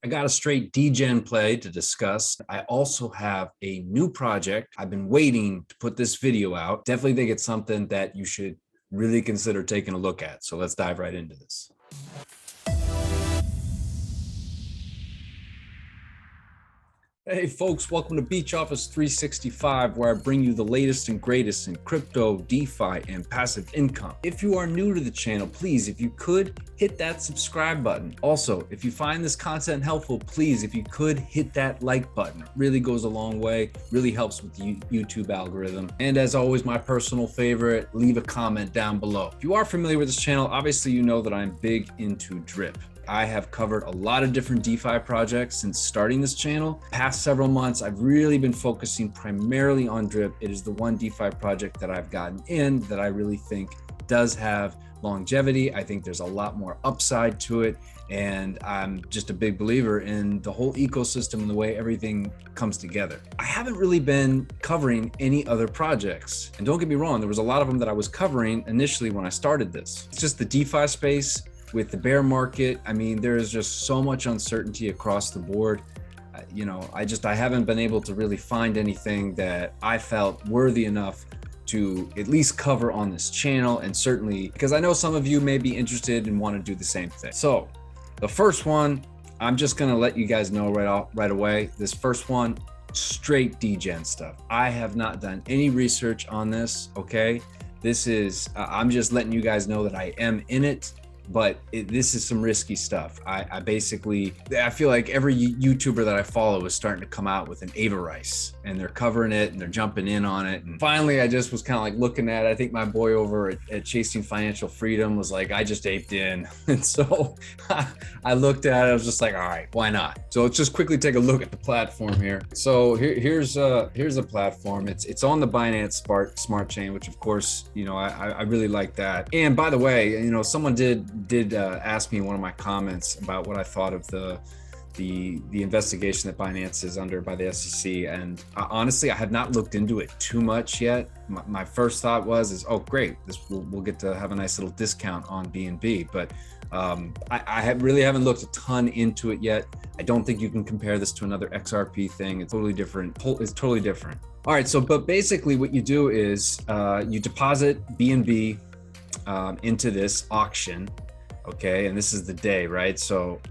I got a straight degen play to discuss. I also have a new project. I've been waiting to put this video out. Definitely think it's something that you should really consider taking a look at. So let's dive right into this. Hey folks, welcome to Beach Office 365, where I bring you the latest and greatest in crypto, DeFi, and passive income. If you are new to the channel, please, if you could, hit that subscribe button. Also, if you find this content helpful, please, if you could, hit that like button. It really goes a long way, really helps with the YouTube algorithm. And as always, my personal favorite, leave a comment down below. If you are familiar with this channel, obviously you know that I'm big into drip. I have covered a lot of different DeFi projects since starting this channel. Past several months, I've really been focusing primarily on drip. It is the one DeFi project that I've gotten in that I really think does have longevity. I think there's a lot more upside to it. And I'm just a big believer in the whole ecosystem and the way everything comes together. I haven't really been covering any other projects. And don't get me wrong, there was a lot of them that I was covering initially when I started this. It's just the DeFi space. With the bear market, I mean, there is just so much uncertainty across the board. I haven't been able to really find anything that I felt worthy enough to at least cover on this channel. And certainly, because I know some of you may be interested and want to do the same thing. So the first one, I'm just gonna let you guys know right away. This first one, straight degen stuff. I have not done any research on this, okay? This is, I'm just letting you guys know that I am in it. But this is some risky stuff. I feel like every YouTuber that I follow is starting to come out with an AVARICE, and they're covering it and they're jumping in on it. And finally, I just was kind of like looking at it. I think my boy over at Chasing Financial Freedom was like, I just aped in. And so I looked at it, I was just like, all right, why not? So let's just quickly take a look at the platform here. So here's a platform. It's on the Binance Smart Chain, which of course, I really like that. And by the way, someone did ask me in one of my comments about what I thought of the investigation that Binance is under by the SEC. And honestly, I have not looked into it too much yet. My first thought was, oh great, we'll get to have a nice little discount on BNB. But I really haven't looked a ton into it yet. I don't think you can compare this to another XRP thing. It's totally different. It's totally different. All right, but basically what you do is you deposit BNB into this auction. Okay, and this is the day, right? So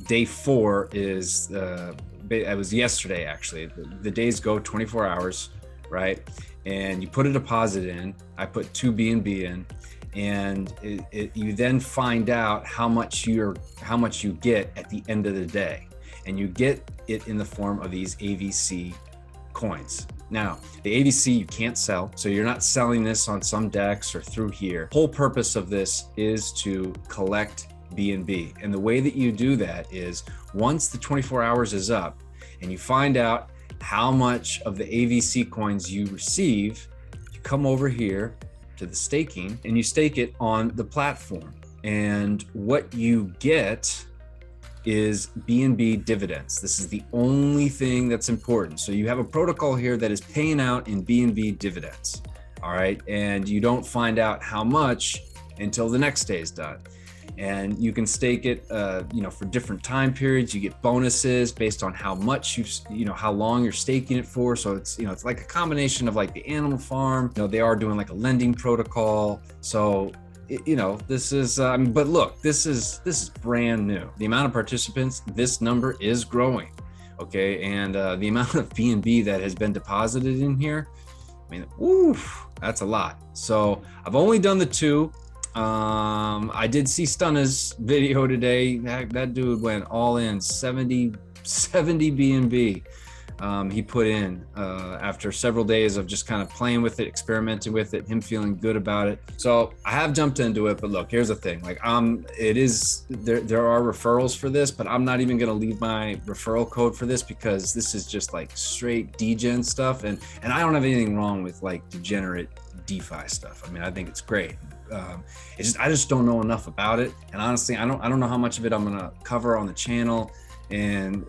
day 4 is, it was yesterday actually. The days go 24 hours, right? And you put a deposit in. I put 2 BNB in, and you then find out how much you get at the end of the day, and you get it in the form of these AVC coins. Now, the AVC you can't sell, so you're not selling this on some DEX or through here. Whole purpose of this is to collect BNB. And the way that you do that is once the 24 hours is up and you find out how much of the AVC coins you receive, you come over here to the staking and you stake it on the platform. And what you get is BNB dividends. This is the only thing that's important. So you have a protocol here that is paying out in BNB dividends, all right? And you don't find out how much until the next day is done. And you can stake it, for different time periods. You get bonuses based on how much how long you're staking it for. So it's like a combination of like the Animal Farm. They are doing like a lending protocol. So this is, but look, this is brand new. The amount of participants, this number is growing, okay? And the amount of BNB that has been deposited in here, I mean, oof, that's a lot. So I've only done the 2. I did see Stunna's video today. That dude went all in, 70 BNB. He put in after several days of just kind of playing with it, experimenting with it, him feeling good about it. So I have jumped into it, but look, here's the thing. Like it is, there are referrals for this, but I'm not even going to leave my referral code for this because this is just like straight degen stuff. And I don't have anything wrong with like degenerate DeFi stuff. I mean, I think it's great. I just don't know enough about it. And honestly, I don't know how much of it I'm going to cover on the channel. And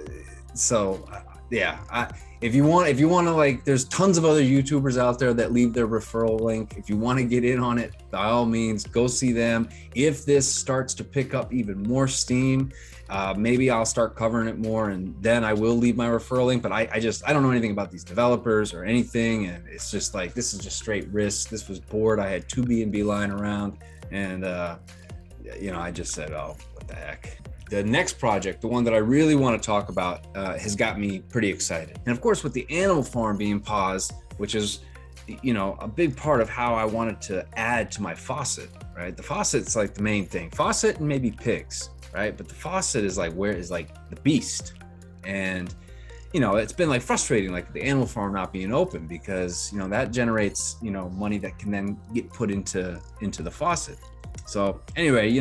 so yeah, if you want to, like, there's tons of other YouTubers out there that leave their referral link. If you want to get in on it, by all means, go see them. If this starts to pick up even more steam, maybe I'll start covering it more, and then I will leave my referral link. But I don't know anything about these developers or anything, and it's just like, this is just straight risk. This was bored. I had 2 B&B lying around, and I just said, oh, what the heck. The next project, the one that I really want to talk about, has got me pretty excited. And of course, with the animal farm being paused, which is, a big part of how I wanted to add to my faucet, right? The faucet's like the main thing. Faucet and maybe pigs, right? But the faucet is like the beast. And, it's been like frustrating, like the animal farm not being open, because, that generates, money that can then get put into the faucet. So anyway,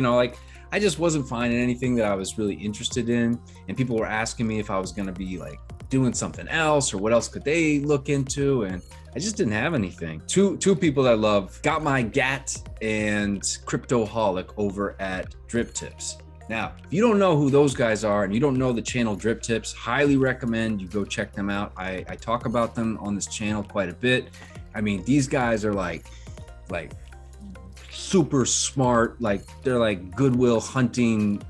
I just wasn't finding anything that I was really interested in. And people were asking me if I was going to be like doing something else, or what else could they look into. And I just didn't have anything. Two people that I love got my GAT and Cryptoholic over at Drip Tips. Now, if you don't know who those guys are and you don't know the channel Drip Tips, highly recommend you go check them out. I talk about them on this channel quite a bit. I mean, these guys are like super smart, like they're like Goodwill Hunting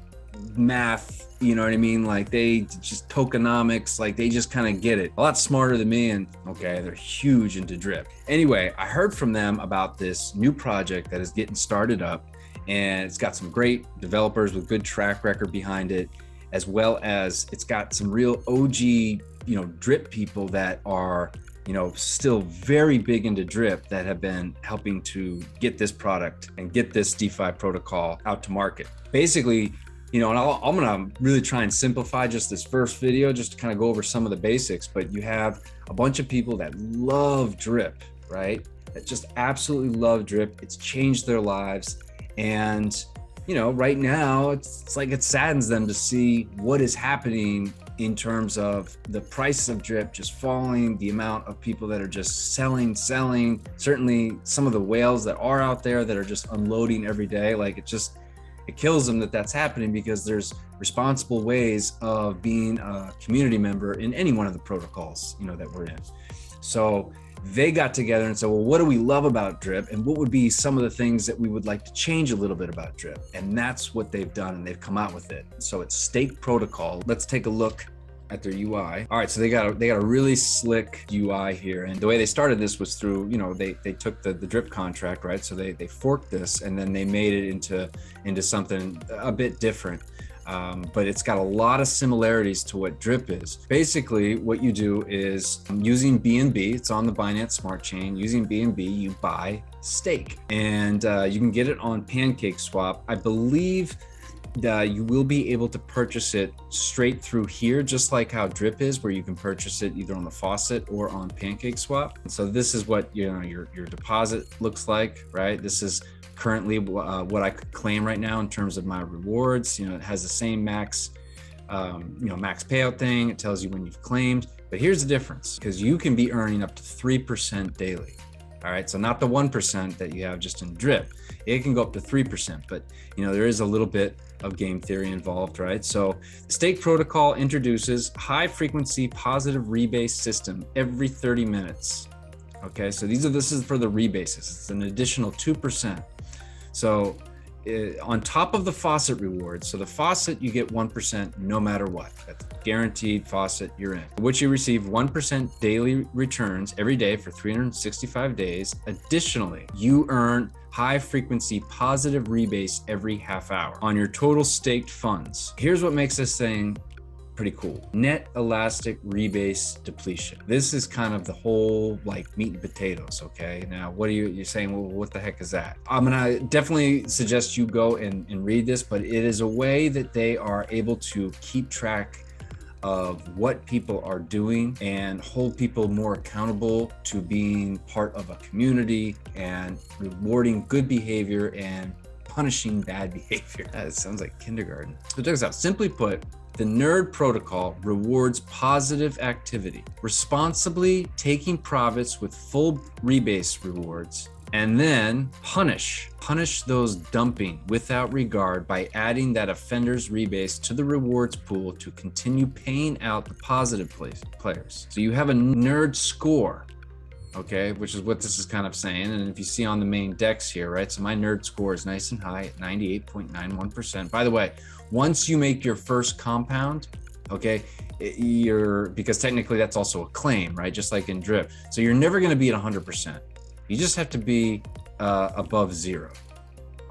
math, you know what I mean? Like they just tokenomics, like they just kind of get it. A lot smarter than me, and okay, they're huge into drip. Anyway, I heard from them about this new project that is getting started up, and it's got some great developers with good track record behind it, as well as it's got some real OG, drip people that are still very big into drip, that have been helping to get this product and get this DeFi protocol out to market. Basically, and I'm gonna really try and simplify just this first video, just to kind of go over some of the basics, but you have a bunch of people that love drip, right? That just absolutely love drip. It's changed their lives. And, right now it's like, it saddens them to see what is happening in terms of the price of drip just falling, the amount of people that are just selling. Certainly some of the whales that are out there that are just unloading every day. Like it kills them that's happening, because there's responsible ways of being a community member in any one of the protocols, that we're in. So they got together and said, well, what do we love about drip, and what would be some of the things that we would like to change a little bit about drip? And that's what they've done, and they've come out with it. So it's Stake Protocol. Let's take a look at their UI. All right, so they got a really slick UI here, and the way they started this was through, they took the drip contract, right? So they forked this, and then they made it into something a bit different. But it's got a lot of similarities to what drip is. Basically, what you do is, using BNB, it's on the Binance Smart Chain. Using BNB, you buy stake, and you can get it on Pancake Swap. I believe you will be able to purchase it straight through here, just like how drip is, where you can purchase it either on the faucet or on Pancake Swap. And so this is what your deposit looks like, right? This is currently what I could claim right now in terms of my rewards. It has the same max payout thing. It tells you when you've claimed, but here's the difference, because you can be earning up to 3% daily. All right, so not the 1% that you have just in drip. It can go up to 3%, but there is a little bit of game theory involved, right? So the Stake Protocol introduces high frequency positive rebase system every 30 minutes. Okay, so this is for the rebases. It's an additional 2%. So on top of the faucet rewards, so the faucet, you get 1% no matter what. That's guaranteed faucet, you're in. Which you receive 1% daily returns every day for 365 days. Additionally, you earn high frequency positive rebase every half hour on your total staked funds. Here's what makes this thing pretty cool. Net elastic rebase depletion. This is kind of the whole like meat and potatoes, okay? Now, what are you're saying, well, what the heck is that? I'm gonna definitely suggest you go and read this, but it is a way that they are able to keep track of what people are doing and hold people more accountable to being part of a community and rewarding good behavior and punishing bad behavior. That sounds like kindergarten. So check this out. Simply put, the Nerd Protocol rewards positive activity. Responsibly taking profits with full rebase rewards and then punish those dumping without regard by adding that offender's rebase to the rewards pool to continue paying out the positive players. So you have a nerd score, okay, which is what this is kind of saying. And if you see on the main decks here, right, so my nerd score is nice and high at 98.91%. By the way, once you make your first compound, okay, because technically that's also a claim, right, just like in drip. So you're never going to be at 100%. You just have to be above 0,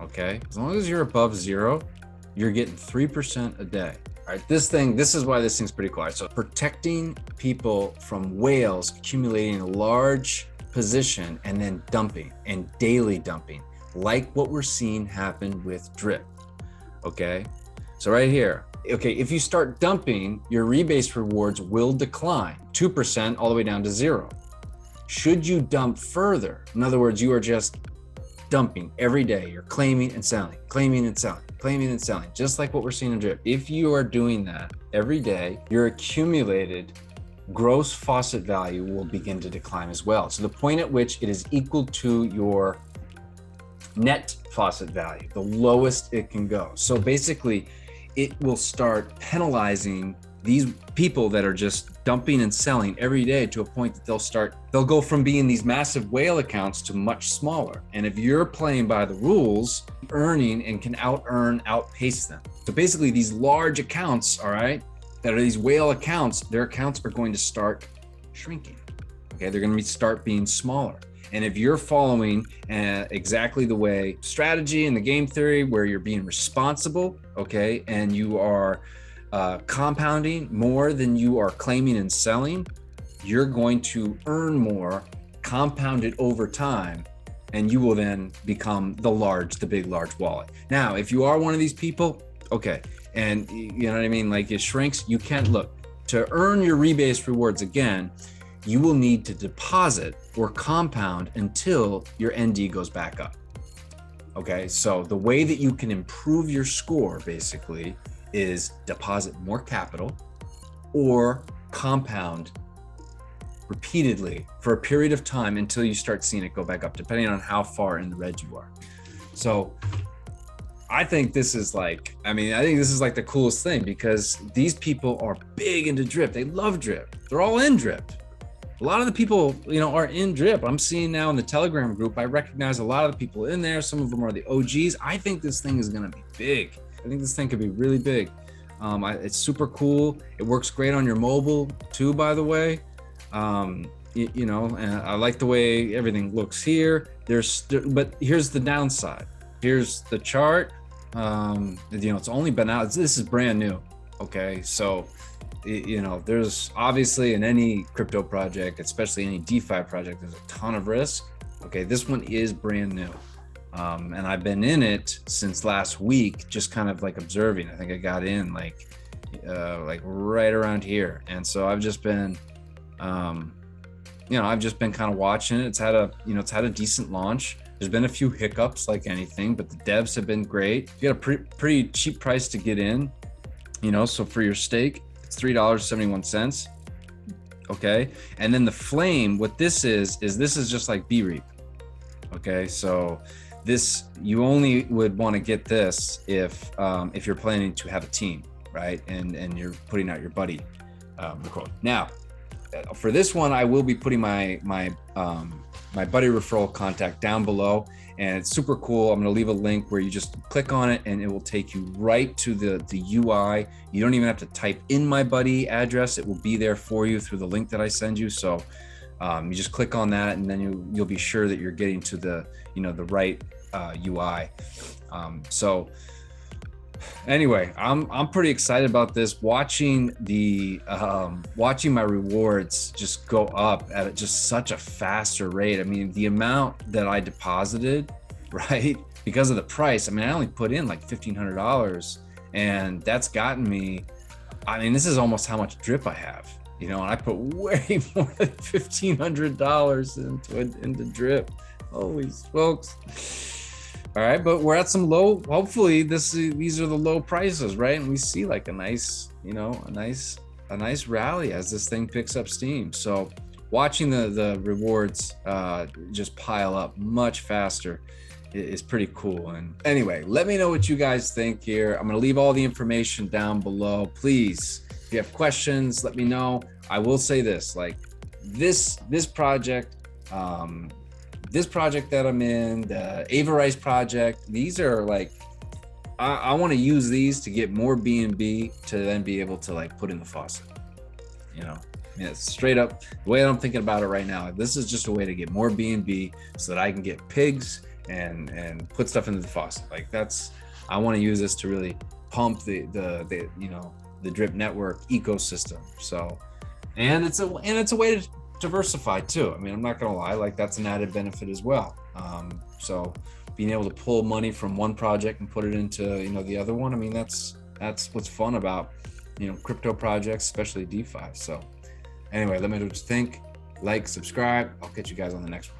okay? As long as you're above 0, you're getting 3% a day. All right, this is why this thing's pretty cool. So protecting people from whales accumulating a large position and then dumping and daily dumping, like what we're seeing happen with drip, okay? So right here, okay, if you start dumping, your rebase rewards will decline 2% all the way down to 0. Should you dump further, in other words, you are just dumping every day, you're claiming and selling, claiming and selling, claiming and selling, just like what we're seeing in drip. If you are doing that every day, your accumulated gross faucet value will begin to decline as well. So the point at which it is equal to your net faucet value, the lowest it can go. So basically, it will start penalizing these people that are just dumping and selling every day to a point that they'll go from being these massive whale accounts to much smaller. And if you're playing by the rules, earning and can outpace them. So basically these large accounts, all right, that are these whale accounts, their accounts are going to start shrinking. Okay, they're going to start being smaller. And if you're following exactly the way strategy and the game theory where you're being responsible, okay, and you are compounding more than you are claiming and selling, you're going to earn more, compounded over time, and you will then become the big large wallet. Now, if you are one of these people, okay, and you know what I mean, like it shrinks, you can't look to earn your rebase rewards again. You will need to deposit or compound until your ND goes back up. Okay, so the way that you can improve your score basically is deposit more capital or compound repeatedly for a period of time until you start seeing it go back up, depending on how far in the red you are. So I think this is like the coolest thing, because these people are big into drip. They love drip. They're all in drip. A lot of the people, are in drip. I'm seeing now in the Telegram group, I recognize a lot of the people in there. Some of them are the OGs. I think this thing is going to be big. I think this thing could be really big. It's super cool. It works great on your mobile too, by the way. And I like the way everything looks here. But here's the downside. Here's the chart. It's only been out. This is brand new. Okay, so there's obviously in any crypto project, especially any DeFi project, there's a ton of risk. Okay, this one is brand new. And I've been in it since last week, just kind of like observing. I think I got in like right around here. And so I've just been, kind of watching it. It's had a decent launch. There's been a few hiccups like anything, but the devs have been great. You got a pretty cheap price to get in, so for your stake, it's $3.71. Okay. And then the flame, what this is just like BREAP. Okay. So you only would want to get this if you're planning to have a team, right? And you're putting out your buddy record. Now, for this one, I will be putting my buddy referral contact down below, and it's super cool. I'm going to leave a link where you just click on it and it will take you right to the UI. You don't even have to type in my buddy address. It will be there for you through the link that I send you. So you just click on that, and then you'll be sure that you're getting to the right UI. So anyway, I'm pretty excited about this. Watching my rewards just go up at just such a faster rate. I mean, the amount that I deposited, right, because of the price. I mean, I only put in like $1,500, and that's gotten me. I mean, this is almost how much drip I have. And I put way more than $1,500 into drip. Holy smokes. All right, but we're at some low, hopefully these are the low prices, right? And we see like a nice rally as this thing picks up steam. So watching the rewards just pile up much faster is pretty cool. And anyway, let me know what you guys think here. I'm gonna leave all the information down below. Please, if you have questions, let me know. I will say this, like this project, this project that I'm in, the AVARICE project, these are like, I want to use these to get more B&B to then be able to like put in the faucet, you know. Yeah, straight up the way I'm thinking about it right now. This is just a way to get more B&B so that I can get pigs and put stuff into the faucet. Like that's, I want to use this to really pump the you know, the drip network ecosystem. So, and it's a way to diversify too. I mean, I'm not gonna lie, like that's an added benefit as well. So being able to pull money from one project and put it into, you know, the other one. I mean, that's what's fun about, you know, crypto projects, especially DeFi. So anyway, let me know what you think. Like, subscribe. I'll catch you guys on the next one.